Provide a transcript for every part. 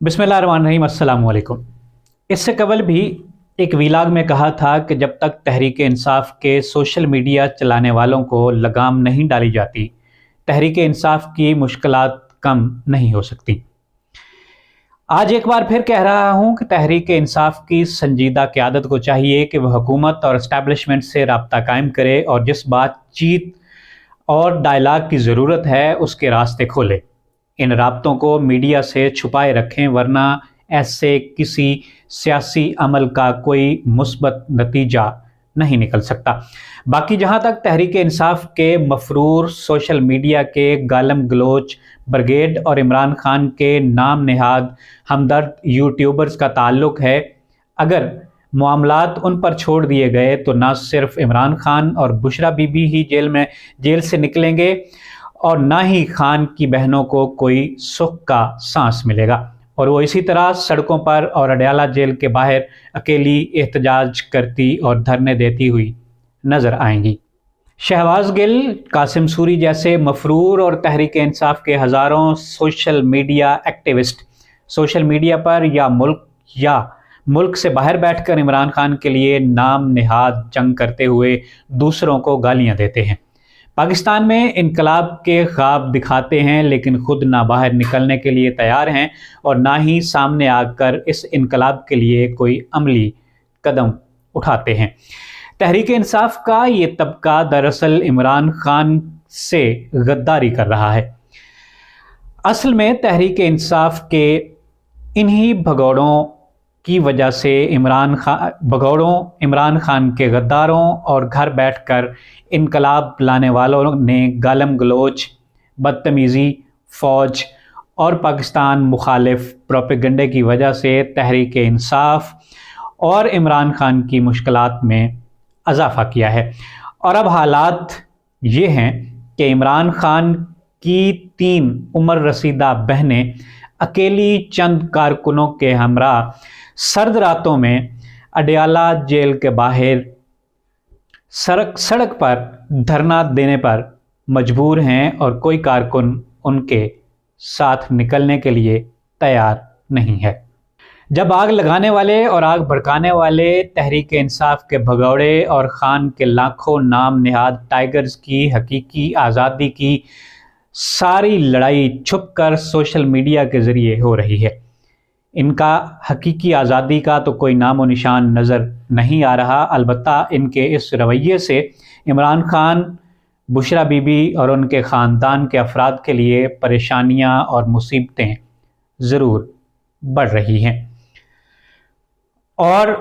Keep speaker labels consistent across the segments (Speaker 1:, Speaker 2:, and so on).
Speaker 1: बिस्मिल्लाह रहमान रहीम, अस्सलाम वालेकुम। इससे कबल भी एक वीलाग में कहा था कि जब तक तहरीक इंसाफ के सोशल मीडिया चलाने वालों को लगाम नहीं डाली जाती, तहरीक इंसाफ की मुश्किलात कम नहीं हो सकती। आज एक बार फिर कह रहा हूं कि तहरीक इंसाफ की संजीदा क़यादत को चाहिए कि वह हुकूमत और इस्टेब्लिशमेंट से रब्ता कायम करे और जिस बातचीत और डायलाग की ज़रूरत है उसके रास्ते खोले। इन राब्तों को मीडिया से छुपाए रखें, वरना ऐसे किसी सियासी अमल का कोई मुस्बत नतीजा नहीं निकल सकता। बाकी जहाँ तक तहरीक इंसाफ के मफरूर सोशल मीडिया के गालम गलोच ब्रिगेड और इमरान खान के नाम नेहाद हमदर्द यूट्यूबर्स का ताल्लुक है, अगर मामलात उन पर छोड़ दिए गए तो ना सिर्फ इमरान खान और बुशरा बीबी ही जेल से निकलेंगे और ना ही खान की बहनों को कोई सुख का सांस मिलेगा और वो इसी तरह सड़कों पर और अडयाला जेल के बाहर अकेली एहतजाज करती और धरने देती हुई नजर आएंगी। शहबाज गिल, कासिम सूरी जैसे मफरूर और तहरीक इंसाफ के हज़ारों social media activist social media पर या मुल्क से बाहर बैठकर इमरान खान के लिए नाम नेहाद जंग करते हुए दूसरों को गालियां देते हैं। पाकिस्तान में इनकलाब के ख्वाब दिखाते हैं, लेकिन खुद ना बाहर निकलने के लिए तैयार हैं और ना ही सामने आकर इस इनकलाब के लिए कोई अमली कदम उठाते हैं। तहरीक इंसाफ का ये तबका दरअसल इमरान खान से गद्दारी कर रहा है। असल में तहरीक इंसाफ के इन्हीं भगौड़ों की वजह से इमरान खान के गद्दारों और घर बैठकर इनकलाब लाने वालों ने गालम गलोच, बदतमीज़ी, फ़ौज और पाकिस्तान मुखालिफ प्रोपेगेंडे की वजह से तहरीक इंसाफ और इमरान खान की मुश्किलात में इजाफ़ा किया है। और अब हालात ये हैं कि इमरान खान की 3 उम्र रसीदा बहनें अकेली चंद कारकुनों के हमरा सर्द रातों में अडयाला जेल के बाहर सड़क पर धरना देने पर मजबूर हैं और कोई कारकुन उनके साथ निकलने के लिए तैयार नहीं है। जब आग लगाने वाले और आग भड़काने वाले तहरीक इंसाफ के भगौड़े और खान के लाखों नाम नेहाद टाइगर्स की हकीकी आज़ादी की सारी लड़ाई छुपकर सोशल मीडिया के ज़रिए हो रही है, इनका हकीकी आज़ादी का तो कोई नामो निशान नज़र नहीं आ रहा। अलबत्ता इनके इस रवैये से इमरान खान, बुशरा बीबी और उनके ख़ानदान के अफराद के लिए परेशानियां और मुसीबतें ज़रूर बढ़ रही हैं। और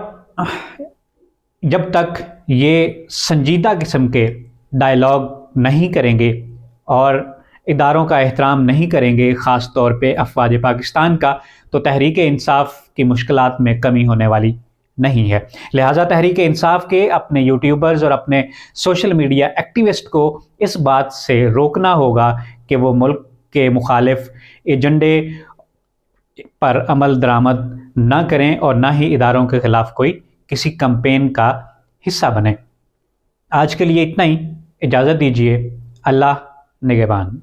Speaker 1: जब तक ये संजीदा किस्म के डायलॉग नहीं करेंगे और इदारों का एहतराम नहीं करेंगे, ख़ास तौर पे अफवाज पाकिस्तान का, तो तहरीक इंसाफ की मुश्किलात में कमी होने वाली नहीं है। लिहाजा तहरीक इंसाफ के अपने यूट्यूबर्स और अपने सोशल मीडिया एक्टिविस्ट को इस बात से रोकना होगा कि वो मुल्क के मुखालिफ एजेंडे पर अमल दरामद ना करें और ना ही इदारों के ख़िलाफ़ कोई किसी कैंपेन का हिस्सा बने। आज के लिए इतना ही, इजाज़त दीजिए। अल्लाह निगहबान।